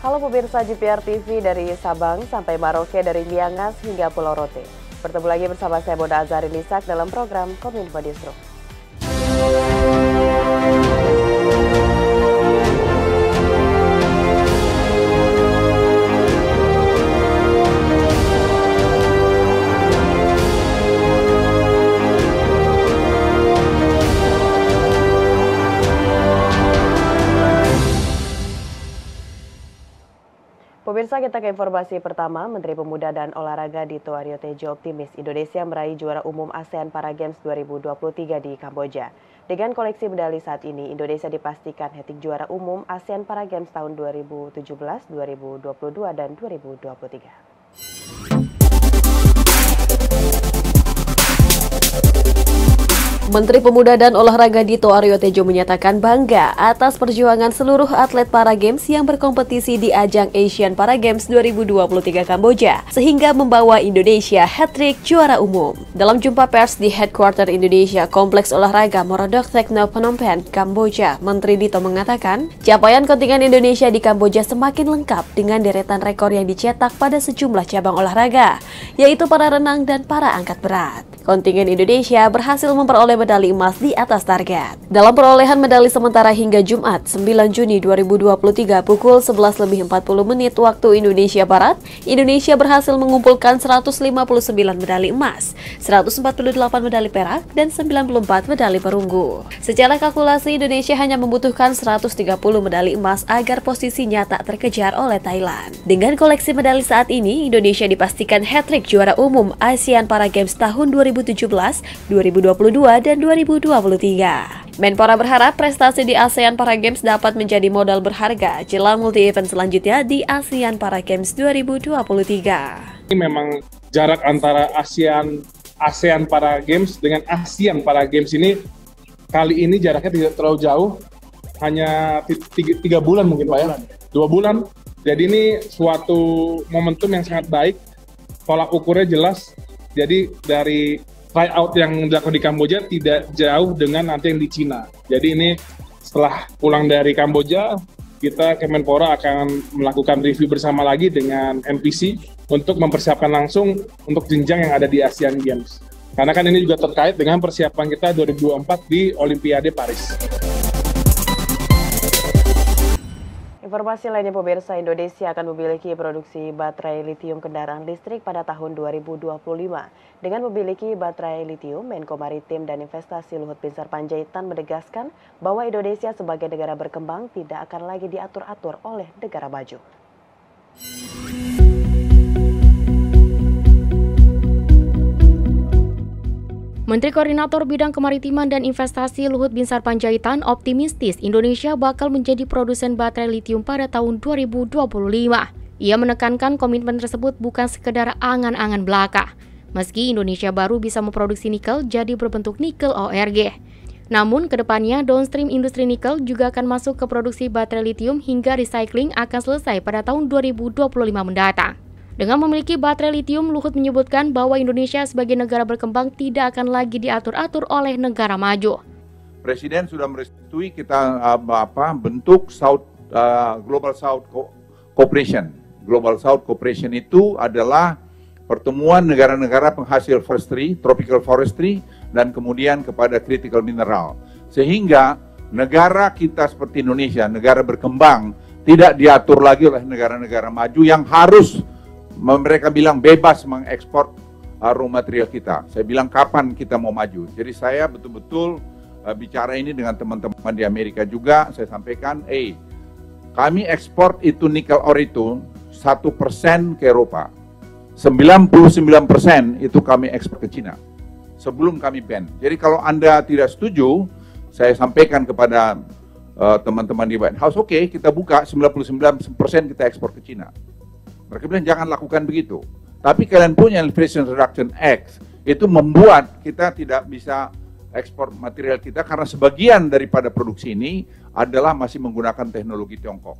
Halo pemirsa GPR TV dari Sabang sampai Maroke, dari Miangas hingga Pulau Rote. Bertemu lagi bersama saya Boda Azhari Nisak dalam program Kominfo Distro. Pemirsa, kita ke informasi pertama. Menteri Pemuda dan Olahraga Dito Aryo Tejo optimis Indonesia meraih juara umum ASEAN Para Games 2023 di Kamboja. Dengan koleksi medali saat ini, Indonesia dipastikan hat-trick juara umum ASEAN Para Games tahun 2017, 2022, dan 2023. Menteri Pemuda dan Olahraga Dito Aryo Tejo menyatakan bangga atas perjuangan seluruh atlet Para Games yang berkompetisi di ajang Asian Para Games 2023 Kamboja, sehingga membawa Indonesia hat-trick juara umum. Dalam jumpa pers di Headquarter Indonesia Kompleks Olahraga Morodok Tekno Phnom Penh, Kamboja, Menteri Dito mengatakan capaian kontingen Indonesia di Kamboja semakin lengkap dengan deretan rekor yang dicetak pada sejumlah cabang olahraga, yaitu para renang dan para angkat berat. Kontingen Indonesia berhasil memperoleh medali emas di atas target. Dalam perolehan medali sementara hingga Jumat 9 Juni 2023 pukul 11.40 waktu Indonesia Barat, Indonesia berhasil mengumpulkan 159 medali emas, 148 medali perak, dan 94 medali perunggu. Secara kalkulasi, Indonesia hanya membutuhkan 130 medali emas agar posisinya tak terkejar oleh Thailand. Dengan koleksi medali saat ini, Indonesia dipastikan hat-trick juara umum ASEAN Para Games tahun 2017, 2022, dan 2023. Menpora berharap prestasi di ASEAN Para Games dapat menjadi modal berharga jelang multi-event selanjutnya di ASEAN Para Games 2023. Ini memang jarak antara ASEAN Para Games dengan ASEAN Para Games ini kali ini jaraknya tidak terlalu jauh, hanya 3 bulan mungkin Pak ya, 2 bulan. Jadi ini suatu momentum yang sangat baik, tolak ukurnya jelas. Jadi dari tryout yang dilakukan di Kamboja tidak jauh dengan nanti yang di Cina. Jadi ini setelah pulang dari Kamboja, kita Kemenpora akan melakukan review bersama lagi dengan NPC untuk mempersiapkan langsung untuk jenjang yang ada di Asian Games. Karena kan ini juga terkait dengan persiapan kita 2024 di Olimpiade Paris. Informasi lainnya pemirsa, Indonesia akan memiliki produksi baterai litium kendaraan listrik pada tahun 2025. Dengan memiliki baterai litium, Menko Maritim dan Investasi Luhut Binsar Panjaitan menegaskan bahwa Indonesia sebagai negara berkembang tidak akan lagi diatur-atur oleh negara maju. Menteri Koordinator Bidang Kemaritiman dan Investasi Luhut Binsar Panjaitan optimistis Indonesia bakal menjadi produsen baterai litium pada tahun 2025. Ia menekankan komitmen tersebut bukan sekedar angan-angan belaka. Meski Indonesia baru bisa memproduksi nikel jadi berbentuk nikel ORG. Namun kedepannya downstream industri nikel juga akan masuk ke produksi baterai litium hingga recycling akan selesai pada tahun 2025 mendatang. Dengan memiliki baterai litium, Luhut menyebutkan bahwa Indonesia sebagai negara berkembang tidak akan lagi diatur-atur oleh negara maju. Presiden sudah merestui kita bentuk Global South Cooperation. Global South Cooperation itu adalah pertemuan negara-negara penghasil forestry, tropical forestry, dan kemudian kepada critical mineral. Sehingga negara kita seperti Indonesia, negara berkembang, tidak diatur lagi oleh negara-negara maju yang harus mereka bilang bebas mengekspor raw material kita. Saya bilang kapan kita mau maju. Jadi saya betul-betul bicara ini dengan teman-teman di Amerika juga. Saya sampaikan, kami ekspor itu nikel ore itu 1% ke Eropa. 99% itu kami ekspor ke Cina sebelum kami ban. Jadi kalau Anda tidak setuju, saya sampaikan kepada teman-teman di White House, oke, kita buka 99% kita ekspor ke Cina. Mereka bilang jangan lakukan begitu. Tapi kalian punya Inflation Reduction Act, itu membuat kita tidak bisa ekspor material kita karena sebagian daripada produksi ini adalah masih menggunakan teknologi Tiongkok.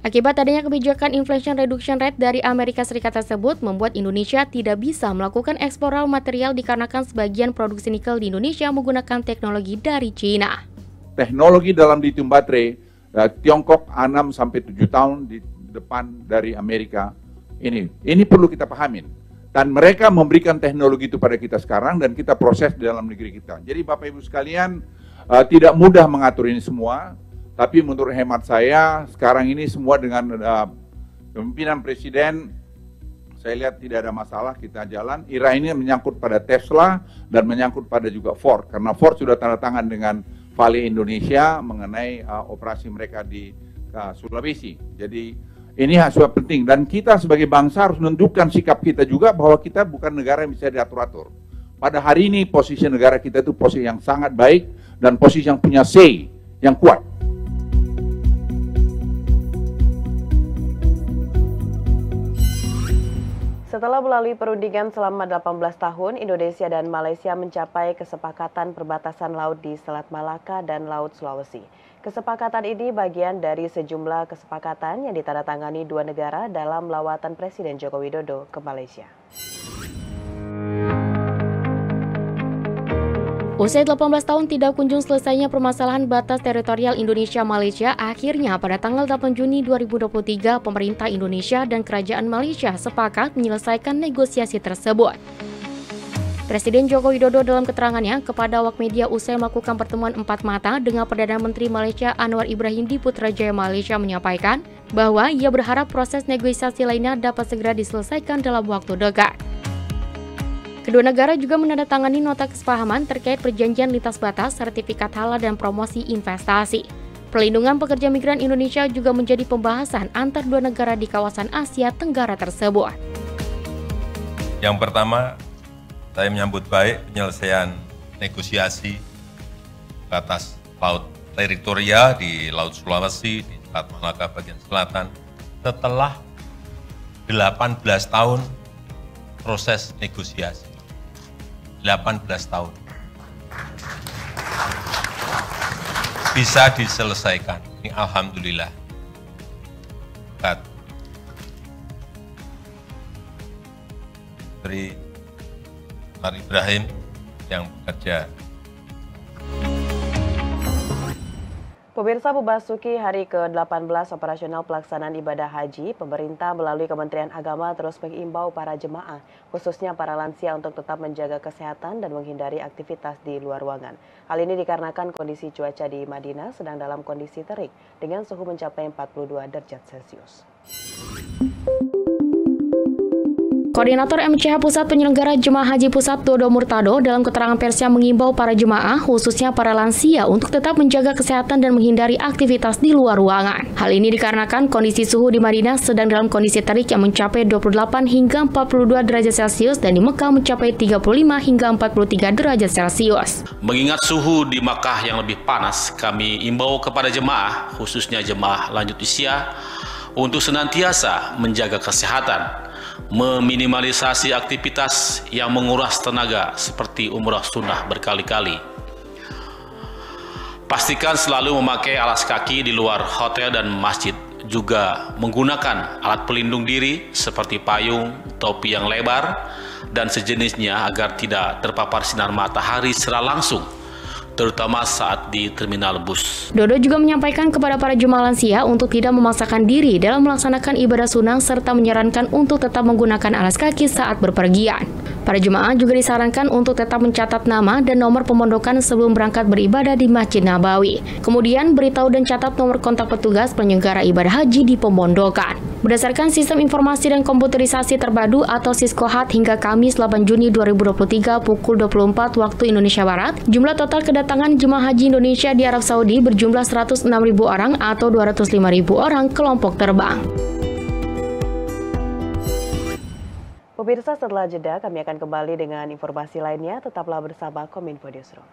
Akibat adanya kebijakan Inflation Reduction Rate dari Amerika Serikat tersebut membuat Indonesia tidak bisa melakukan ekspor raw material dikarenakan sebagian produksi nikel di Indonesia menggunakan teknologi dari Cina. Teknologi dalam lithium baterai, Tiongkok 6-7 tahun depan dari Amerika ini. Ini perlu kita pahamin. Dan mereka memberikan teknologi itu pada kita sekarang dan kita proses di dalam negeri kita. Jadi Bapak Ibu sekalian, tidak mudah mengatur ini semua, tapi menurut hemat saya sekarang ini semua dengan kepemimpinan Presiden, saya lihat tidak ada masalah, kita jalan. IRA ini menyangkut pada Tesla dan menyangkut pada juga Ford, karena Ford sudah tanda tangan dengan Vale Indonesia mengenai operasi mereka di Sulawesi. Jadi ini sangat penting, dan kita sebagai bangsa harus menentukan sikap kita juga bahwa kita bukan negara yang bisa diatur-atur. Pada hari ini posisi negara kita itu posisi yang sangat baik dan posisi yang punya say yang kuat. Setelah melalui perundingan selama 18 tahun, Indonesia dan Malaysia mencapai kesepakatan perbatasan laut di Selat Malaka dan Laut Sulawesi. Kesepakatan ini bagian dari sejumlah kesepakatan yang ditandatangani dua negara dalam lawatan Presiden Joko Widodo ke Malaysia. Usai 18 tahun tidak kunjung selesainya permasalahan batas teritorial Indonesia-Malaysia, akhirnya pada tanggal 8 Juni 2023, pemerintah Indonesia dan Kerajaan Malaysia sepakat menyelesaikan negosiasi tersebut. Presiden Joko Widodo dalam keterangannya kepada awak media usai melakukan pertemuan empat mata dengan Perdana Menteri Malaysia Anwar Ibrahim di Putrajaya, Malaysia menyampaikan bahwa ia berharap proses negosiasi lainnya dapat segera diselesaikan dalam waktu dekat. Kedua negara juga menandatangani nota kesepahaman terkait perjanjian lintas batas, sertifikat halal dan promosi investasi. Perlindungan pekerja migran Indonesia juga menjadi pembahasan antar dua negara di kawasan Asia Tenggara tersebut. Yang pertama, saya menyambut baik penyelesaian negosiasi batas laut teritorial di Laut Sulawesi, di Selat Malaka bagian selatan, setelah 18 tahun proses negosiasi. 18 tahun. Bisa diselesaikan. Ini alhamdulillah. Dari Anwar Ibrahim yang bekerja. Pemirsa, memasuki hari ke-18 operasional pelaksanaan ibadah haji, pemerintah melalui Kementerian Agama terus mengimbau para jemaah, khususnya para lansia untuk tetap menjaga kesehatan dan menghindari aktivitas di luar ruangan. Hal ini dikarenakan kondisi cuaca di Madinah sedang dalam kondisi terik dengan suhu mencapai 42 derajat Celcius. Koordinator MCH Pusat Penyelenggara Jemaah Haji Pusat Dodo Murtado dalam keterangan persnya mengimbau para jemaah, khususnya para lansia, untuk tetap menjaga kesehatan dan menghindari aktivitas di luar ruangan. Hal ini dikarenakan kondisi suhu di Madinah sedang dalam kondisi terik yang mencapai 28 hingga 42 derajat Celcius dan di Mekah mencapai 35 hingga 43 derajat Celcius. Mengingat suhu di Makkah yang lebih panas, kami imbau kepada jemaah, khususnya jemaah lanjut usia, untuk senantiasa menjaga kesehatan, meminimalisasi aktivitas yang menguras tenaga seperti umrah sunnah berkali-kali. Pastikan selalu memakai alas kaki di luar hotel dan masjid, juga menggunakan alat pelindung diri seperti payung, topi yang lebar, dan sejenisnya agar tidak terpapar sinar matahari secara langsung, terutama saat di terminal bus. Dodo juga menyampaikan kepada para jemaah lansia untuk tidak memaksakan diri dalam melaksanakan ibadah sunnah serta menyarankan untuk tetap menggunakan alas kaki saat berpergian. Para jemaah juga disarankan untuk tetap mencatat nama dan nomor pemondokan sebelum berangkat beribadah di Masjid Nabawi. Kemudian beritahu dan catat nomor kontak petugas penyelenggara ibadah haji di pemondokan. Berdasarkan sistem informasi dan komputerisasi terpadu atau Siskohat hingga Kamis 8 Juni 2023 pukul 24 waktu Indonesia Barat, jumlah total kedatangan jemaah haji Indonesia di Arab Saudi berjumlah 106.000 orang atau 205.000 orang kelompok terbang. Pemirsa, setelah jeda kami akan kembali dengan informasi lainnya. Tetaplah bersama Kominfo Newsroom.